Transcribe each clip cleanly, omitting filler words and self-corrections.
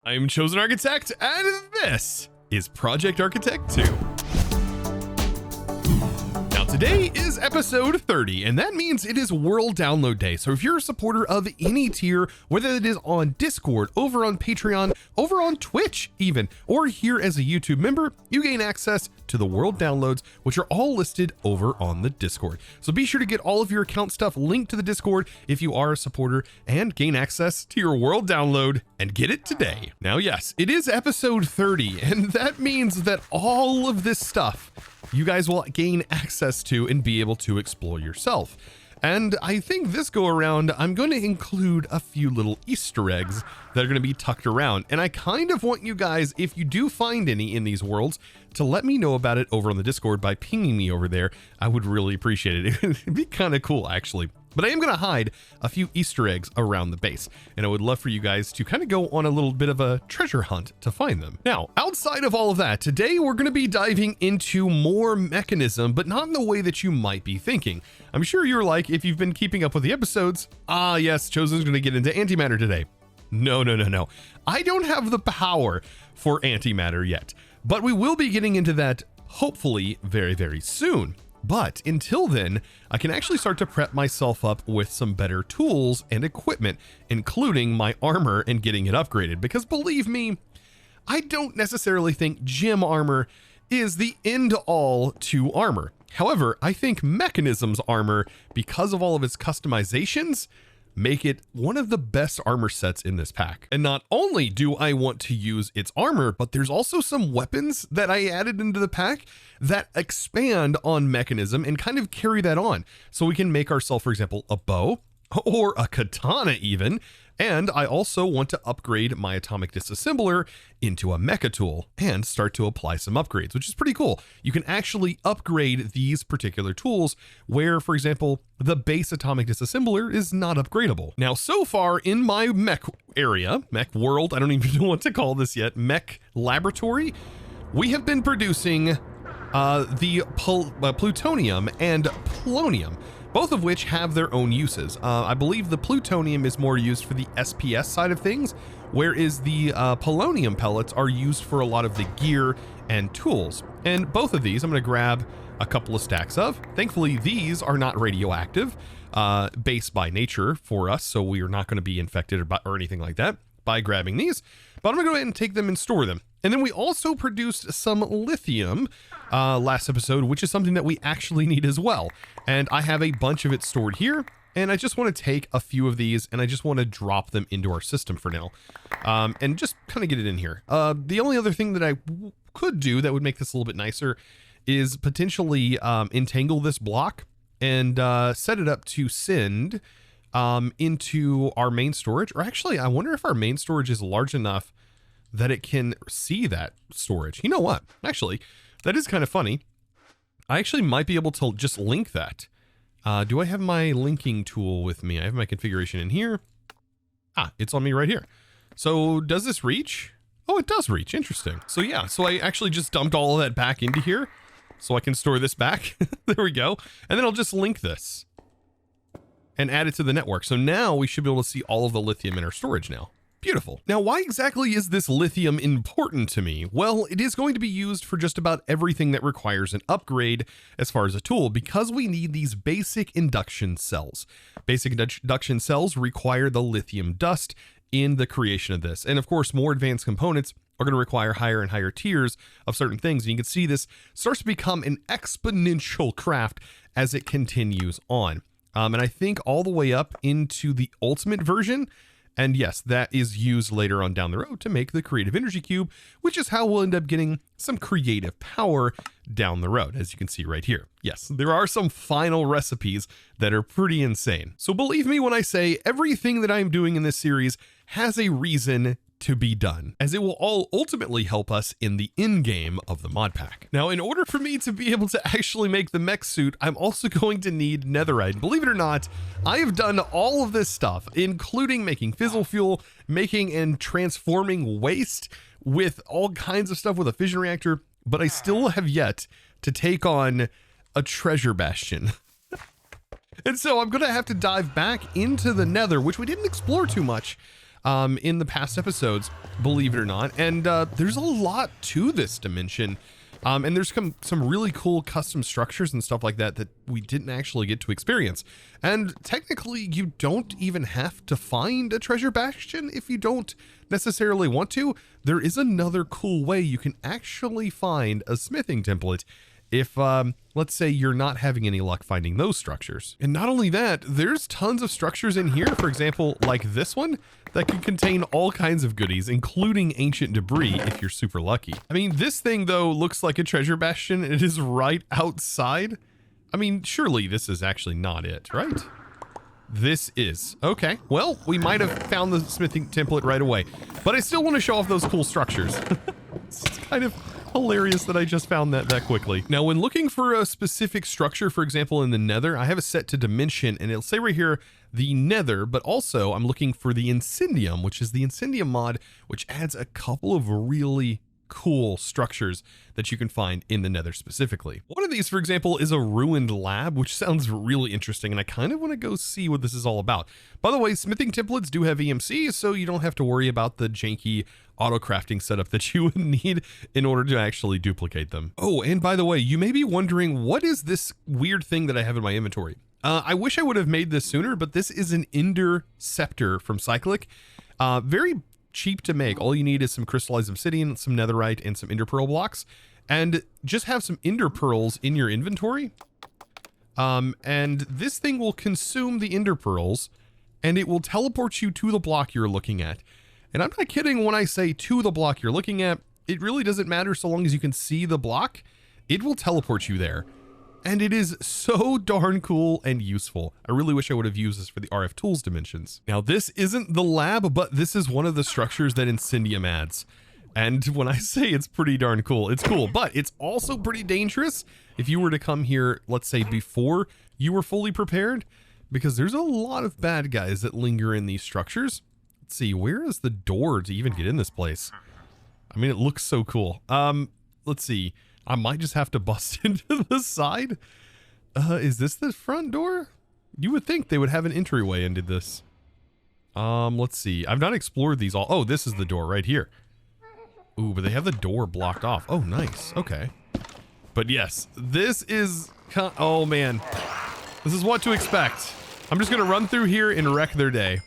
I'm ChosenArchitect, and this is Project Architect 2. Now today is episode 30, and that means it is World Download Day. So if you're a supporter of any tier, whether it is on Discord, over on Patreon, over on Twitch even, or here as a YouTube member, you gain access to the world downloads, which are all listed over on the Discord. So be sure to get all of your account stuff linked to the Discord if you are a supporter, and gain access to your world download and get it today. Now, yes, it is episode 30, and that means that all of this stuff you guys will gain access to and be able to explore yourself. And I think this go around, I'm going to include a few little Easter eggs that are going to be tucked around. And I kind of want you guys, if you do find any in these worlds, to let me know about it over on the Discord by pinging me over there. I would really appreciate it. It'd be kind of cool, actually. But I am going to hide a few Easter eggs around the base, and I would love for you guys to kind of go on a little bit of a treasure hunt to find them. Now, outside of all of that, today we're going to be diving into more Mekanism, but not in the way that you might be thinking. I'm sure you're like, if you've been keeping up with the episodes, yes, Chosen's going to get into antimatter today. No. I don't have the power for antimatter yet, but we will be getting into that hopefully very, very soon. But until then, I can actually start to prep myself up with some better tools and equipment, including my armor and getting it upgraded. Because believe me, I don't necessarily think gym armor is the end all to armor. However, I think Mekanism's armor, because of all of its customizations, make it one of the best armor sets in this pack. And not only do I want to use its armor, but there's also some weapons that I added into the pack that expand on Mekanism and kind of carry that on. So we can make ourselves, for example, a bow or a katana even. And I also want to upgrade my atomic disassembler into a mecha tool and start to apply some upgrades, which is pretty cool. You can actually upgrade these particular tools where, for example, the base atomic disassembler is not upgradable. Now, so far in my mech area, mech world, I don't even know what to call this yet, mech laboratory, we have been producing the plutonium and polonium, both of which have their own uses. I believe the plutonium is more used for the SPS side of things, whereas the polonium pellets are used for a lot of the gear and tools. And both of these I'm going to grab a couple of stacks of. Thankfully, these are not radioactive, base by nature for us, so we are not going to be infected or anything like that by grabbing these. But I'm going to go ahead and take them and store them. And then we also produced some lithium last episode, which is something that we actually need as well. And I have a bunch of it stored here, and I just want to take a few of these and I just want to drop them into our system for now, and just kind of get it in here. The only other thing that I could do that would make this a little bit nicer is potentially entangle this block and set it up to send into our main storage. Or actually, I wonder if our main storage is large enough that it can see that storage. You know what? Actually, that is kind of funny. I actually might be able to just link that. Do I have my linking tool with me? I have my configuration in here. It's on me right here. So does this reach? Oh, it does reach. Interesting. So yeah, so I actually just dumped all of that back into here so I can store this back. There we go. And then I'll just link this and add it to the network. So now we should be able to see all of the lithium in our storage now. Beautiful. Now, why exactly is this lithium important to me? Well, it is going to be used for just about everything that requires an upgrade as far as a tool, because we need these basic induction cells. Basic induction cells require the lithium dust in the creation of this. And of course, more advanced components are going to require higher and higher tiers of certain things. And you can see this starts to become an exponential craft as it continues on. And I think all the way up into the ultimate version. And yes, that is used later on down the road to make the creative energy cube, which is how we'll end up getting some creative power down the road, as you can see right here. Yes, there are some final recipes that are pretty insane. So believe me when I say everything that I'm doing in this series has a reason to be done, as it will all ultimately help us in the end game of the mod pack. Now, in order for me to be able to actually make the mech suit, I'm also going to need netherite. Believe it or not, I have done all of this stuff, including making fizzle fuel, making and transforming waste with all kinds of stuff with a fission reactor, but I still have yet to take on a treasure bastion. And so I'm going to have to dive back into the Nether, which we didn't explore too much in the past episodes, believe it or not. And there's a lot to this dimension. And there's some really cool custom structures and stuff like that that we didn't actually get to experience. And technically, you don't even have to find a treasure bastion if you don't necessarily want to. There is another cool way you can actually find a smithing template if, let's say, you're not having any luck finding those structures. And not only that, there's tons of structures in here, for example, like this one, that can contain all kinds of goodies, including ancient debris if you're super lucky. I mean, this thing, though, looks like a treasure bastion. It is right outside. I mean, surely this is actually not it, right? This is. Okay, well, we might have found the smithing template right away, but I still want to show off those cool structures. It's kind of hilarious that I just found that quickly. Now, when looking for a specific structure, for example, in the Nether, I have it set to dimension, and it'll say right here, the Nether, but also I'm looking for the Incendium, which is the Incendium mod, which adds a couple of really cool structures that you can find in the Nether specifically. One of these, for example, is a ruined lab, which sounds really interesting, and I kind of want to go see what this is all about. By the way, smithing templates do have EMC, so you don't have to worry about the janky auto crafting setup that you would need in order to actually duplicate them. Oh, and by the way, you may be wondering, what is this weird thing that I have in my inventory? I wish I would have made this sooner, but this is an Ender Scepter from Cyclic. Very cheap to make. All you need is some crystallized obsidian, some netherite, and some ender pearl blocks, and just have some ender pearls in your inventory. And this thing will consume the ender pearls, and it will teleport you to the block you're looking at. And I'm not kidding when I say to the block you're looking at. It really doesn't matter so long as you can see the block. It will teleport you there. And it is so darn cool and useful. I really wish I would have used this for the RFTools Dimensions. Now, this isn't the lab, but this is one of the structures that Incendium adds. And when I say it's pretty darn cool, it's cool, but it's also pretty dangerous if you were to come here, let's say, before you were fully prepared, because there's a lot of bad guys that linger in these structures. Let's see, where is the door to even get in this place? I mean, it looks so cool. Let's see. I might just have to bust into the side. Is this the front door? You would think they would have an entryway into this. Let's see. I've not explored these all. Oh, this is the door right here. Ooh, but they have the door blocked off. Oh, nice. Okay. But yes, this is... Oh, man. This is what to expect. I'm just going to run through here and wreck their day.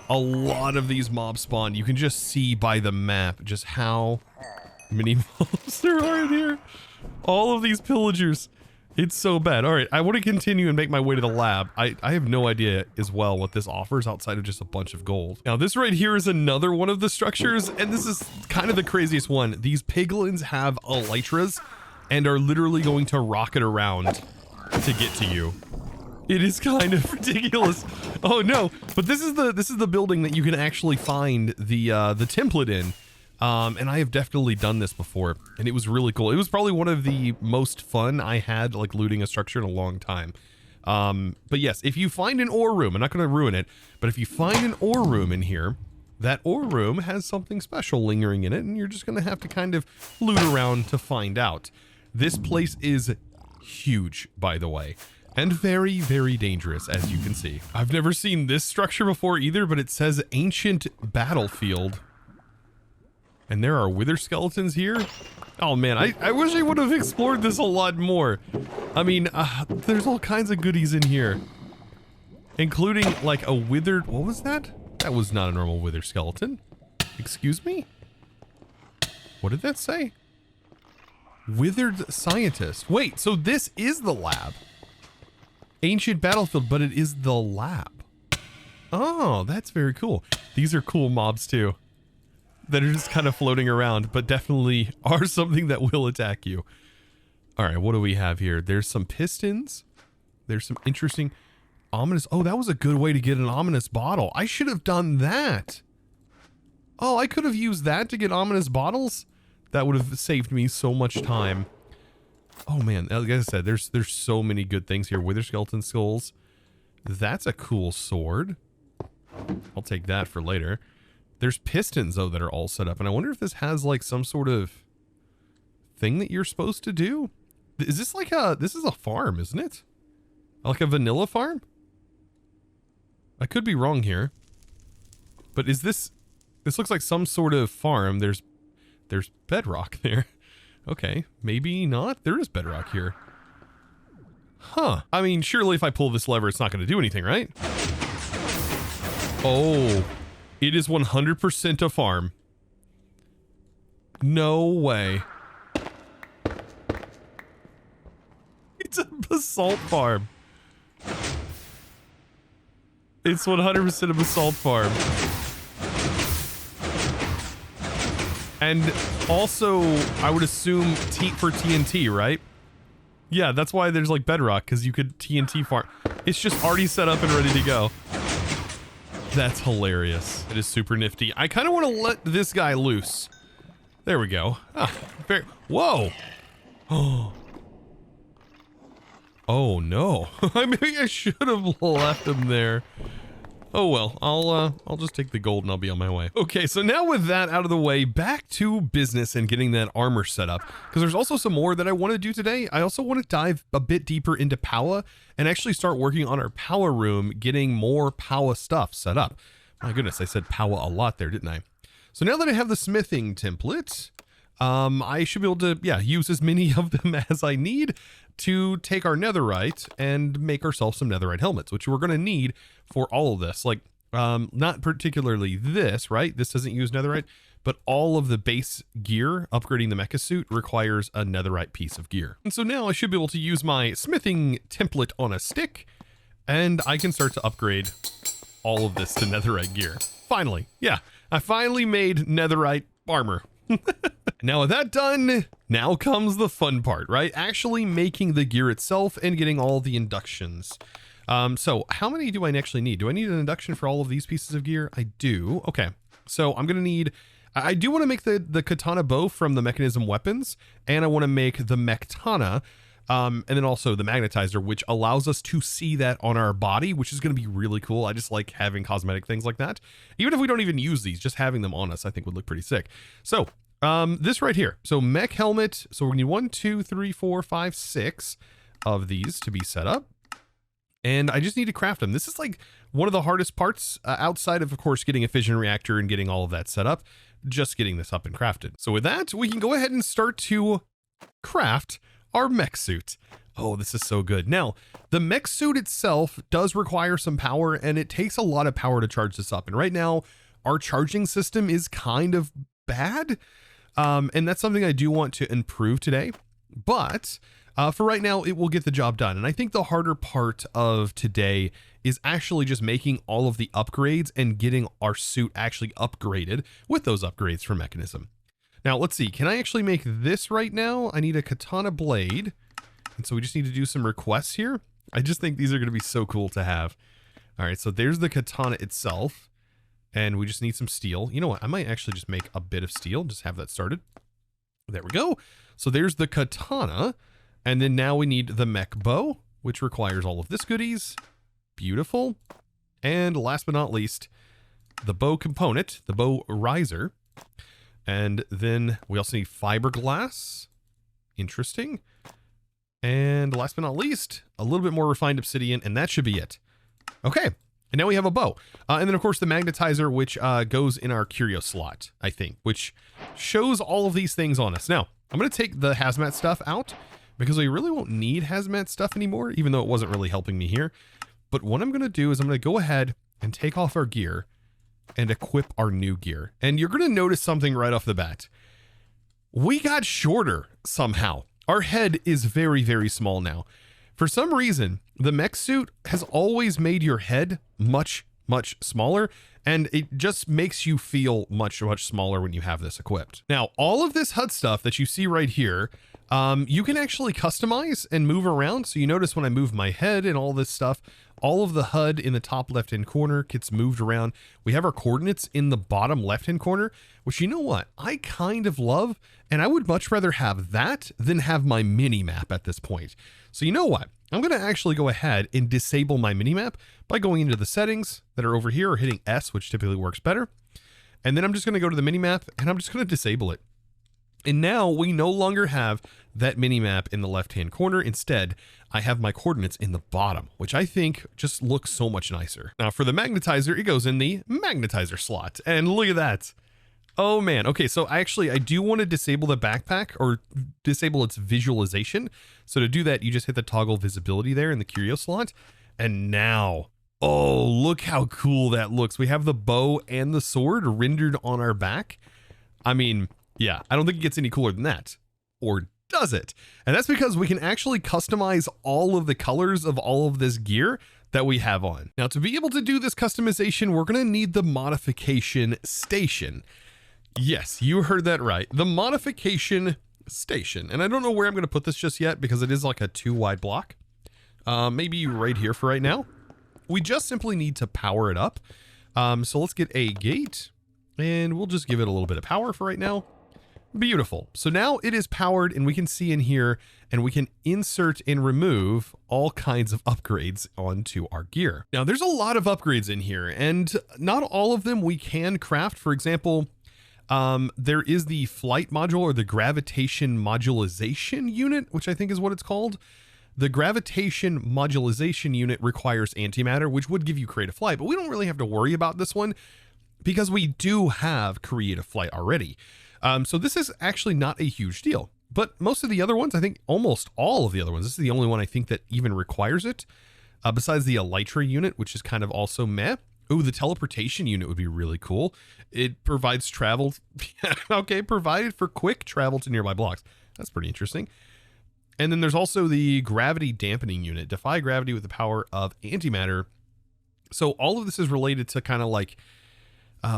A lot of these mobs spawn. You can just see by the map just how many mobs there are in here. All of these pillagers. It's so bad. All right, I want to continue and make my way to the lab. I have no idea as well what this offers outside of just a bunch of gold. Now, this right here is another one of the structures, and this is kind of the craziest one. These piglins have elytras and are literally going to rocket around to get to you. It is kind of ridiculous. Oh no! But this is the building that you can actually find the template in. And I have definitely done this before, and it was really cool. It was probably one of the most fun I had, like, looting a structure in a long time. But yes, if you find an ore room, I'm not going to ruin it, but if you find an ore room in here, that ore room has something special lingering in it, and you're just going to have to kind of loot around to find out. This place is huge, by the way, and very, very dangerous, as you can see. I've never seen this structure before either, but it says Ancient Battlefield. And there are wither skeletons here. Oh man, I wish I would have explored this a lot more. I mean, there's all kinds of goodies in here. Including like a withered, what was that? That was not a normal wither skeleton. Excuse me? What did that say? Withered scientist. Wait, so this is the lab. Ancient Battlefield, but it is the lab. Oh, that's very cool. These are cool mobs too, that are just kind of floating around, but definitely are something that will attack you. All right, what do we have here? There's some pistons. There's some interesting ominous... Oh, that was a good way to get an ominous bottle. I should have done that. Oh, I could have used that to get ominous bottles. That would have saved me so much time. Oh man, like I said, there's so many good things here. Wither skeleton skulls. That's a cool sword. I'll take that for later. There's pistons, though, that are all set up. And I wonder if this has, like, some sort of thing that you're supposed to do. Is this like a... This is a farm, isn't it? Like a vanilla farm? I could be wrong here. But is this looks like some sort of farm. There's bedrock there. Okay, maybe not. There is bedrock here. Huh. I mean, surely if I pull this lever, it's not going to do anything, right? Oh, it is 100% a farm. No way. It's a basalt farm. It's 100% a basalt farm. And also, I would assume for TNT, right? Yeah, that's why there's like bedrock, because you could TNT farm. It's just already set up and ready to go. That's hilarious. It is super nifty. I kind of want to let this guy loose. There we go. Ah, whoa. Oh no. Maybe I should have left him there. Oh well, I'll just take the gold and I'll be on my way. Okay, so now with that out of the way, back to business and getting that armor set up, because there's also some more that I want to do today. I also want to dive a bit deeper into power and actually start working on our power room, getting more power stuff set up. My goodness, I said power a lot there, didn't I? So now that I have the smithing template, I should be able to, yeah, use as many of them as I need to take our netherite and make ourselves some netherite helmets, which we're going to need for all of this. Like, not particularly this, right? This doesn't use netherite, but all of the base gear, upgrading the Mekasuit, requires a netherite piece of gear. And so now I should be able to use my smithing template on a stick, and I can start to upgrade all of this to netherite gear. Finally, yeah, I finally made netherite armor. Now with that done, now comes the fun part, right? Actually making the gear itself and getting all the inductions. So how many do I actually need? Do I need an induction for all of these pieces of gear? I do. Okay. So I'm going to need, I do want to make the katana bow from the mechanism weapons, and I want to make the Mektana, and then also the magnetizer, which allows us to see that on our body, which is going to be really cool. I just like having cosmetic things like that. Even if we don't even use these, just having them on us, I think would look pretty sick. So this right here. So mech helmet. So we need 1, 2, 3, 4, 5, 6 of these to be set up. And I just need to craft them. This is like one of the hardest parts outside of course, getting a fission reactor and getting all of that set up, just getting this up and crafted. So with that, we can go ahead and start to craft our mech suit. Oh, this is so good. Now, the mech suit itself does require some power, and it takes a lot of power to charge this up. And right now, our charging system is kind of bad. And that's something I do want to improve today. But for right now, it will get the job done. And I think the harder part of today is actually just making all of the upgrades and getting our suit actually upgraded with those upgrades for Mekanism. Now, let's see. Can I actually make this right now? I need a katana blade. And so we just need to do some requests here. I just think these are going to be so cool to have. All right, so there's the katana itself. And we just need some steel. You know what? I might actually just make a bit of steel. Just have that started. There we go. So there's the katana. And then now we need the mech bow, which requires all of this goodies. Beautiful. And last but not least, the bow component, the bow riser. And then we also need fiberglass. Interesting. And last but not least, a little bit more refined obsidian, and that should be it. Okay. And now we have a bow. And then, of course, the magnetizer, which goes in our curio slot, I think, which shows all of these things on us. Now, I'm going to take the hazmat stuff out because we really won't need hazmat stuff anymore, even though it wasn't really helping me here. But what I'm going to do is I'm going to go ahead and take off our gear and equip our new gear. And you're going to notice something right off the bat. We got shorter somehow. Our head is very, very small now. For some reason, the mech suit has always made your head much, much smaller, and it just makes you feel much, much smaller when you have this equipped. Now, all of this HUD stuff that you see right here, you can actually customize and move around. So you notice when I move my head and all this stuff, all of the HUD in the top left-hand corner gets moved around. We have our coordinates in the bottom left-hand corner, which, you know what, I kind of love, and I would much rather have that than have my mini-map at this point. So you know what? I'm going to actually go ahead and disable my minimap by going into the settings that are over here or hitting S, which typically works better. And then I'm just going to go to the minimap and I'm just going to disable it. And now we no longer have that mini map in the left-hand corner. Instead, I have my coordinates in the bottom, which I think just looks so much nicer. Now for the magnetizer, it goes in the magnetizer slot. And look at that. Oh man. Okay, so I do want to disable the backpack or disable its visualization. So to do that, you just hit the toggle visibility there in the curio slot. And now, oh, look how cool that looks. We have the bow and the sword rendered on our back. I mean, yeah, I don't think it gets any cooler than that. Or does it? And that's because we can actually customize all of the colors of all of this gear that we have on. Now, to be able to do this customization, we're going to need the modification station. Yes, you heard that right. The modification station. And I don't know where I'm going to put this just yet because it is like a 2 wide block. Maybe right here for right now. We just simply need to power it up. So let's get a gate and we'll just give it a little bit of power for right now. Beautiful. So now it is powered and we can see in here and we can insert and remove all kinds of upgrades onto our gear. Now there's a lot of upgrades in here and not all of them we can craft. For example, there is the flight module or the gravitation modulization unit, which I think is what it's called. The gravitation modulization unit requires antimatter, which would give you creative flight, but we don't really have to worry about this one because we do have creative flight already. So this is actually not a huge deal, but most of the other ones, I think almost all of the other ones, this is the only one I think that even requires it, besides the elytra unit, which is kind of also meh. Ooh, the teleportation unit would be really cool. It provides travel. Okay, provided for quick travel to nearby blocks. That's pretty interesting. And then there's also the gravity dampening unit, defy gravity with the power of antimatter. So all of this is related to kind of like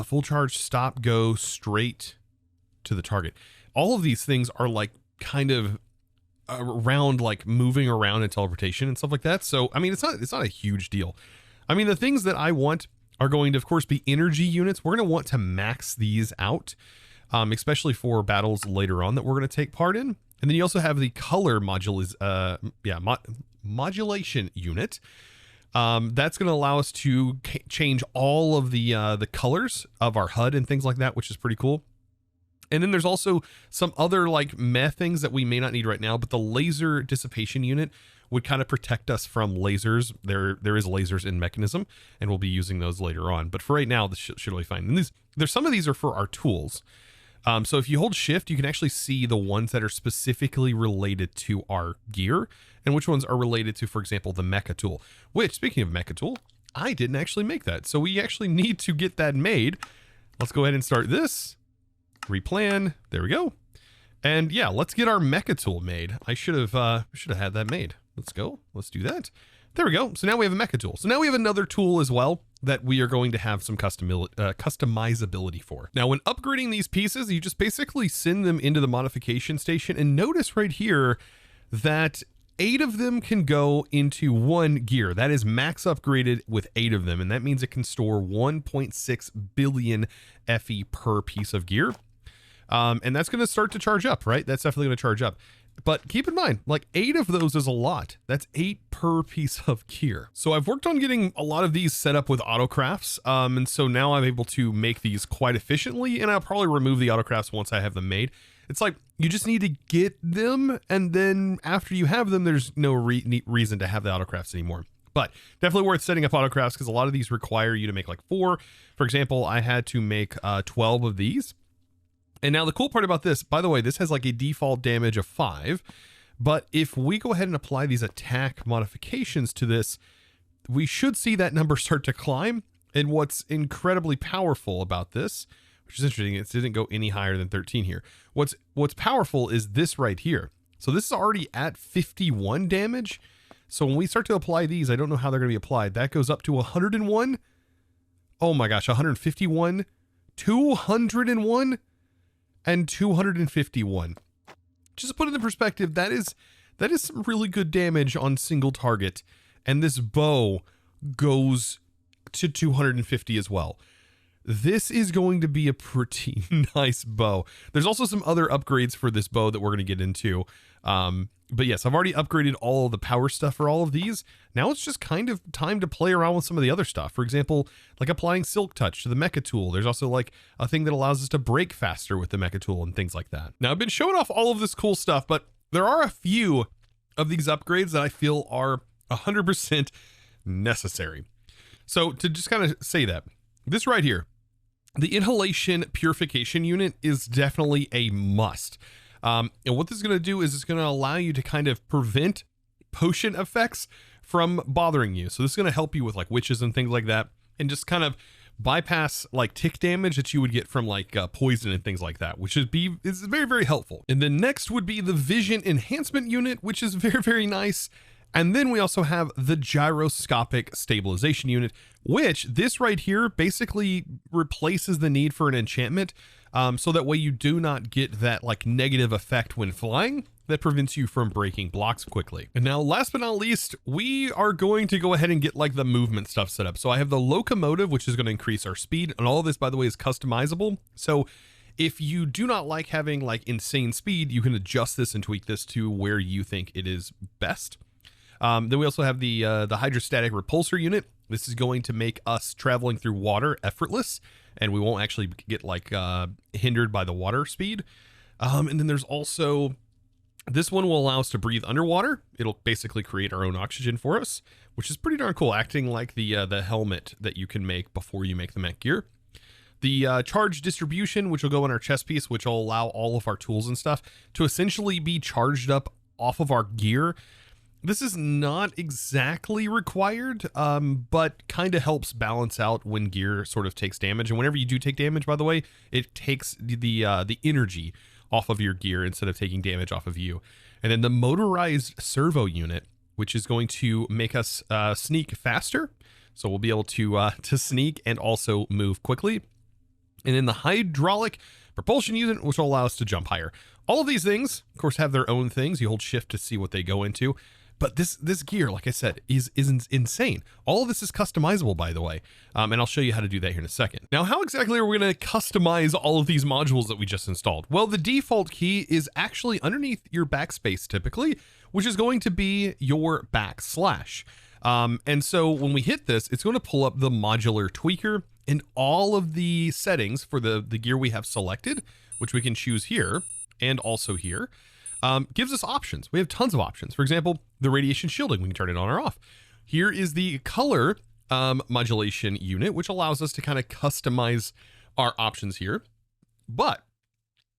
full charge, stop, go straight to the target. All of these things are like kind of around like moving around in teleportation and stuff like that. So, I mean, it's not a huge deal. I mean, the things that I want are going to, of course, be energy units. We're going to want to max these out, especially for battles later on that we're going to take part in. And then you also have the color modulation unit. That's going to allow us to change all of the colors of our HUD and things like that, which is pretty cool. And then there's also some other like meh things that we may not need right now, but the laser dissipation unit would kind of protect us from lasers. There is lasers in Mekanism, and we'll be using those later on. But for right now, this should be fine. And there's some of these are for our tools. So if you hold shift, you can actually see the ones that are specifically related to our gear and which ones are related to, for example, the Mecha tool, which, speaking of Mecha tool, I didn't actually make that. So we actually need to get that made. Let's go ahead and start this. Replan. There we go. And yeah, let's get our Mecha tool made. I should have had that made. Let's go. Let's do that. There we go. So now we have a Mecha tool. So now we have another tool as well that we are going to have some customizability for. Now, when upgrading these pieces, you just basically send them into the modification station, and notice right here that 8 of them can go into one gear. That is max upgraded with 8 of them, and that means it can store 1.6 billion FE per piece of gear. And that's going to start to charge up, right? That's definitely going to charge up. But keep in mind, like 8 of those is a lot. That's 8 per piece of gear. So I've worked on getting a lot of these set up with autocrafts. And so now I'm able to make these quite efficiently, and I'll probably remove the autocrafts once I have them made. It's like, you just need to get them, and then after you have them, there's no reason to have the autocrafts anymore. But definitely worth setting up autocrafts because a lot of these require you to make like 4. For example, I had to make 12 of these. And now the cool part about this, by the way, this has like a default damage of 5, but if we go ahead and apply these attack modifications to this, we should see that number start to climb. And what's incredibly powerful about this, which is interesting, it didn't go any higher than 13 here. What's powerful is this right here. So this is already at 51 damage. So when we start to apply these, I don't know how they're going to be applied. That goes up to 101. Oh my gosh, 151, 201. And 251. Just to put it in perspective, that is some really good damage on single target, and this bow goes to 250 as well. this is going to be a pretty nice bow. There's also some other upgrades for this bow that we're going to get into. But yes, I've already upgraded all of the power stuff for all of these. Now it's just kind of time to play around with some of the other stuff. For example, like applying Silk Touch to the Mecha tool. There's also like a thing that allows us to break faster with the Mecha tool and things like that. Now I've been showing off all of this cool stuff, but there are a few of these upgrades that I feel are 100% necessary. So to just kind of say that, this right here, the inhalation purification unit is definitely a must. And what this is going to do is it's going to allow you to kind of prevent potion effects from bothering you. So this is going to help you with like witches and things like that, and just kind of bypass like tick damage that you would get from like poison and things like that, which is very, very helpful. And then next would be the vision enhancement unit, which is very, very nice. And then we also have the gyroscopic stabilization unit, which this right here basically replaces the need for an enchantment. So that way you do not get that like negative effect when flying that prevents you from breaking blocks quickly. And now last but not least, we are going to go ahead and get like the movement stuff set up. So I have the locomotive, which is going to increase our speed. And all of this, by the way, is customizable. So if you do not like having like insane speed, you can adjust this and tweak this to where you think it is best. Then we also have the hydrostatic repulsor unit. This is going to make us traveling through water effortless, and we won't actually get like hindered by the water speed. And then there's also, this one will allow us to breathe underwater. It'll basically create our own oxygen for us, which is pretty darn cool, acting like the helmet that you can make before you make the mech gear. The charge distribution, which will go in our chest piece, which will allow all of our tools and stuff to essentially be charged up off of our gear. This is not exactly required, but kind of helps balance out when gear sort of takes damage. And whenever you do take damage, by the way, it takes the energy off of your gear instead of taking damage off of you. And then the motorized servo unit, which is going to make us sneak faster. So we'll be able to sneak and also move quickly. And then the hydraulic propulsion unit, which will allow us to jump higher. All of these things, of course, have their own things. You hold shift to see what they go into. But this gear, like I said, is insane. All of this is customizable, by the way. And I'll show you how to do that here in a second. Now, how exactly are we going to customize all of these modules that we just installed? Well, the default key is actually underneath your backspace typically, which is going to be your backslash. And so when we hit this, it's going to pull up the modular tweaker and all of the settings for the gear we have selected, which we can choose here and also here. Gives us options. We have tons of options. For example, the radiation shielding, we can turn it on or off. Here is the color modulation unit, which allows us to kind of customize our options here. But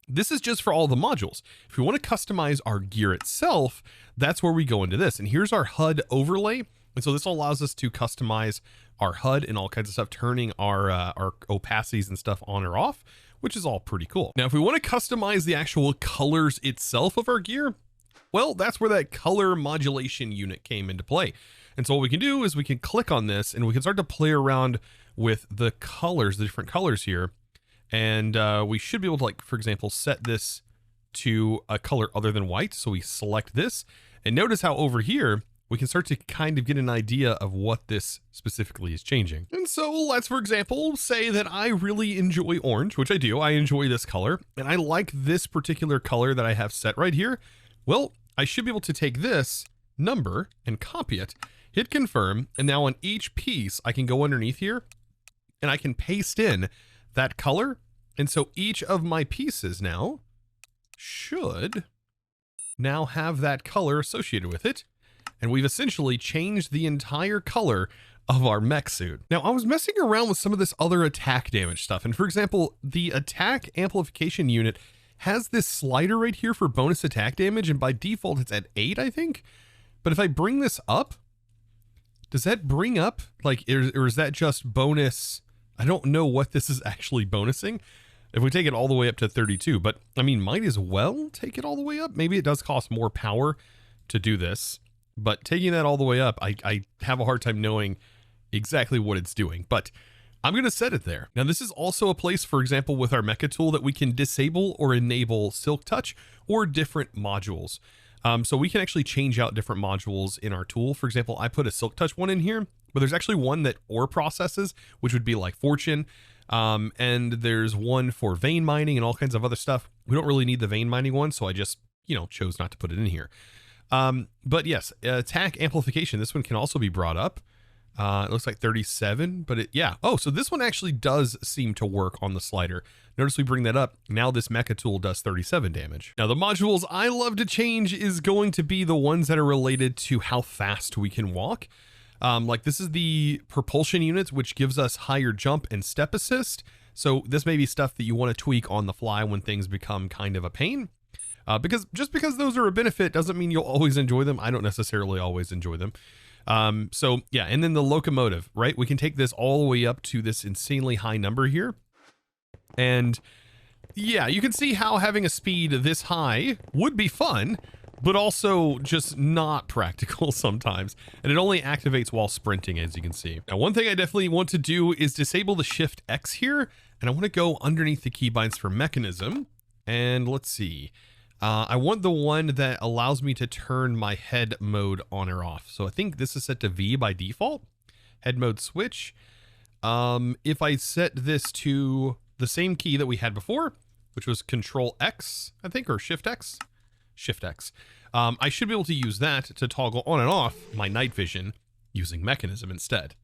this is just for all the modules. If we want to customize our gear itself, that's where we go into this. And here's our HUD overlay. And so this allows us to customize our HUD and all kinds of stuff, turning our opacities and stuff on or off, which is all pretty cool. Now, if we want to customize the actual colors itself of our gear, well, that's where that color modulation unit came into play. And so what we can do is we can click on this and we can start to play around with the colors, the different colors here. And we should be able to, like, for example, set this to a color other than white. So we select this, and notice how over here, we can start to kind of get an idea of what this specifically is changing. And so let's, for example, say that I really enjoy orange, which I do. I enjoy this color, and I like this particular color that I have set right here. Well, I should be able to take this number and copy it, hit confirm, and now on each piece, I can go underneath here and I can paste in that color. And so each of my pieces now should now have that color associated with it. And we've essentially changed the entire color of our mech suit. Now, I was messing around with some of this other attack damage stuff. And for example, the attack amplification unit has this slider right here for bonus attack damage. And by default, it's at 8, I think. But if I bring this up, does that bring up, like, or is that just bonus? I don't know what this is actually bonusing. If we take it all the way up to 32, but I mean, might as well take it all the way up. Maybe it does cost more power to do this. But taking that all the way up, I have a hard time knowing exactly what it's doing, but I'm going to set it there. Now, this is also a place, for example, with our Mecha tool that we can disable or enable Silk Touch or different modules. So we can actually change out different modules in our tool. For example, I put a Silk Touch one in here, but there's actually one that ore processes, which would be like Fortune. And there's one for vein mining and all kinds of other stuff. We don't really need the vein mining one, so I just, chose not to put it in here. But yes, attack amplification. This one can also be brought up. It looks like 37, but yeah. Oh, so this one actually does seem to work on the slider. Notice we bring that up. Now this Mecha tool does 37 damage. Now the modules I love to change is going to be the ones that are related to how fast we can walk. Like this is the propulsion units, which gives us higher jump and step assist. So this may be stuff that you want to tweak on the fly when things become kind of a pain. Because those are a benefit doesn't mean you'll always enjoy them. I don't necessarily always enjoy them. So yeah, and then the locomotive, right? We can take this all the way up to this insanely high number here. And yeah, you can see how having a speed this high would be fun, but also just not practical sometimes. And it only activates while sprinting, as you can see. Now, one thing I definitely want to do is disable the Shift X here. And I want to go underneath the keybinds for Mechanism. And let's see. I want the one that allows me to turn my head mode on or off. So I think this is set to V by default. Head mode switch. If I set this to the same key that we had before, which was Control X, I think, or Shift X. Shift X. I should be able to use that to toggle on and off my night vision using Mechanism instead.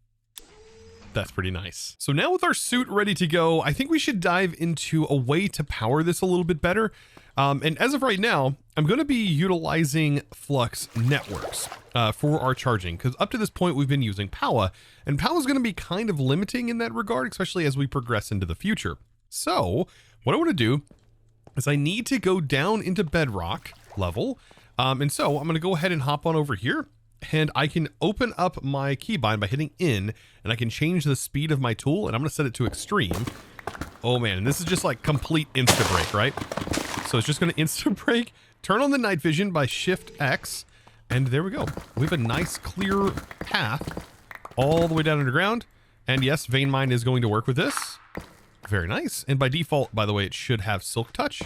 That's pretty nice. So now with our suit ready to go, I think we should dive into a way to power this a little bit better. And as of right now, I'm going to be utilizing Flux networks for our charging, because up to this point we've been using Power, and Power is going to be kind of limiting in that regard, especially as we progress into the future. So what I want to do is I need to go down into bedrock level. And so I'm going to go ahead and hop on over here, and I can open up my keybind by hitting in, and I can change the speed of my tool, and I'm going to set it to extreme. Oh man, and this is just like complete insta break, right? So it's just going to insta break, turn on the night vision by Shift X, and there we go. We have a nice clear path all the way down underground. And yes, Vein Mine is going to work with this. Very nice. And by default, by the way, it should have Silk Touch.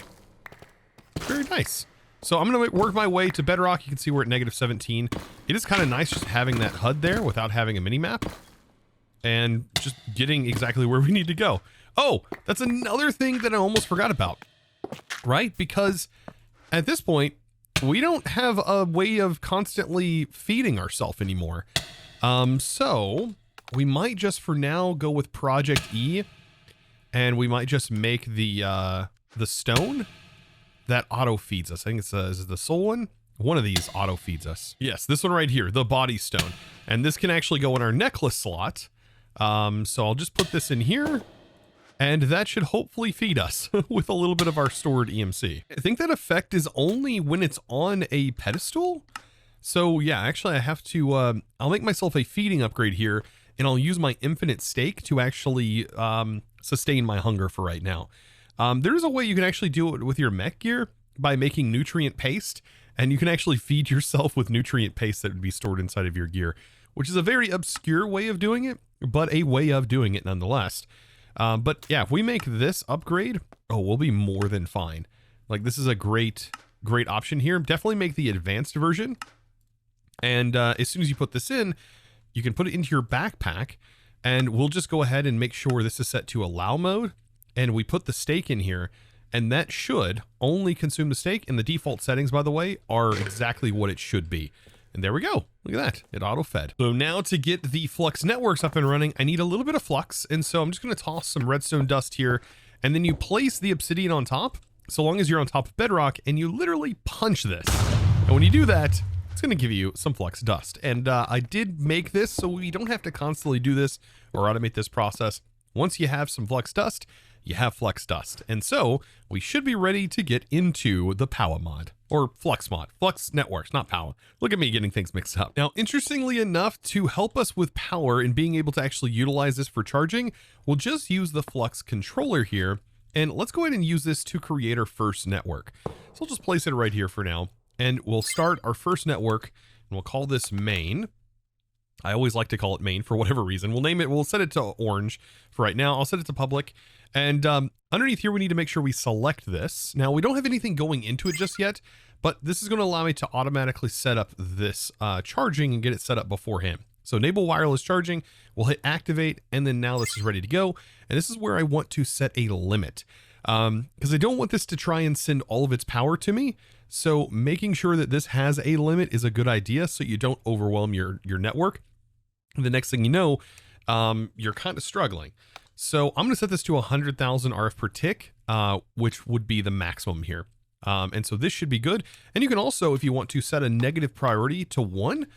Very nice. So I'm going to work my way to bedrock. You can see we're at -17. It is kind of nice just having that HUD there without having a mini map and just getting exactly where we need to go. Oh, that's another thing that I almost forgot about, right? Because at this point, we don't have a way of constantly feeding ourselves anymore. So we might just for now go with ProjectE, and we might just make the stone that auto feeds us. I think it's is it the soul one? One of these auto feeds us. Yes, this one right here, the body stone. And this can actually go in our necklace slot. So I'll just put this in here, and that should hopefully feed us with a little bit of our stored EMC. I think that effect is only when it's on a pedestal. So yeah, actually I have to, I'll make myself a feeding upgrade here, and I'll use my infinite steak to actually sustain my hunger for right now. There's a way you can actually do it with your mech gear by making nutrient paste, and you can actually feed yourself with nutrient paste that would be stored inside of your gear, which is a very obscure way of doing it, but a way of doing it nonetheless. But yeah, if we make this upgrade, oh, we'll be more than fine. Like, this is a great option here. Definitely make the advanced version. And as soon as you put this in, you can put it into your backpack, and we'll just go ahead and make sure this is set to allow mode. And we put the steak in here, and that should only consume the steak. And the default settings, by the way, are exactly what it should be. And there we go. Look at that. It auto-fed. So now to get the Flux networks up and running, I need a little bit of flux. And so I'm just going to toss some redstone dust here. And then you place the obsidian on top, so long as you're on top of bedrock, and you literally punch this. And when you do that, it's going to give you some flux dust. And I did make this so we don't have to constantly do this or automate this process. Once you have some flux dust, you have flux dust. And so we should be ready to get into the power mod, or flux mod. Flux networks, not power. Look at me getting things mixed up. Now, interestingly enough, to help us with power and being able to actually utilize this for charging, we'll just use the flux controller here. And let's go ahead and use this to create our first network. So I'll just place it right here for now. And we'll start our first network, and we'll call this main. I always like to call it main for whatever reason. We'll name it, we'll set it to orange for right now. I'll set it to public. And underneath here, we need to make sure we select this. Now, we don't have anything going into it just yet, but this is going to allow me to automatically set up this charging and get it set up beforehand. So enable wireless charging, we'll hit activate, and then now this is ready to go. And this is where I want to set a limit because I don't want this to try and send all of its power to me. So making sure that this has a limit is a good idea so you don't overwhelm your network. The next thing you know, you're kind of struggling. So I'm going to set this to 100,000 RF per tick, which would be the maximum here. And so this should be good. And you can also, if you want to, set a negative priority to 1.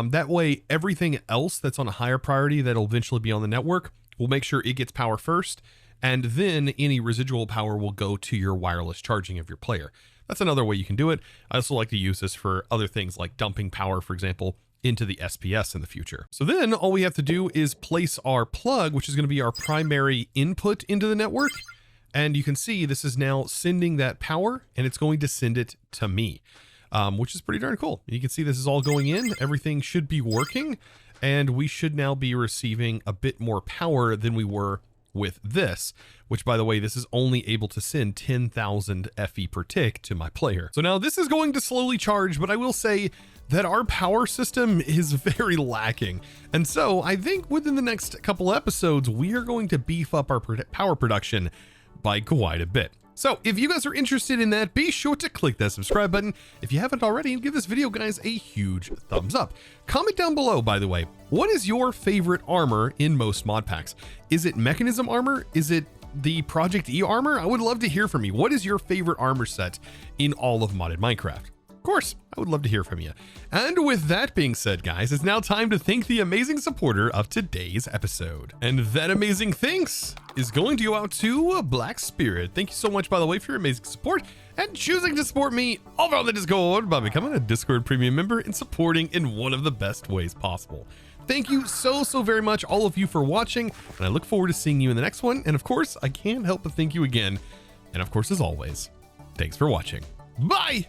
That way, everything else that's on a higher priority that'll eventually be on the network, we'll make sure it gets power first. And then any residual power will go to your wireless charging of your player. That's another way you can do it. I also like to use this for other things like dumping power, for example, into the SPS in the future. So then all we have to do is place our plug, which is going to be our primary input into the network. And you can see this is now sending that power, and it's going to send it to me, which is pretty darn cool. You can see this is all going in. Everything should be working, and we should now be receiving a bit more power than we were with this, which, by the way, this is only able to send 10,000 FE per tick to my player. So now this is going to slowly charge, but I will say that our power system is very lacking. And so I think within the next couple episodes, we are going to beef up our power production by quite a bit. So if you guys are interested in that, be sure to click that subscribe button if you haven't already, and give this video, guys, a huge thumbs up. Comment down below, by the way, what is your favorite armor in most mod packs? Is it Mekanism armor? Is it the ProjectE armor? I would love to hear from you. What is your favorite armor set in all of modded Minecraft? Of course, I would love to hear from you. And with that being said, guys, it's now time to thank the amazing supporter of today's episode. And that amazing thanks is going to go out to Black Spirit. Thank you so much, by the way, for your amazing support and choosing to support me over on the Discord by becoming a Discord premium member and supporting in one of the best ways possible. Thank you so very much, all of you, for watching, and I look forward to seeing you in the next one. And of course, I can't help but thank you again. And of course, as always, thanks for watching. Bye!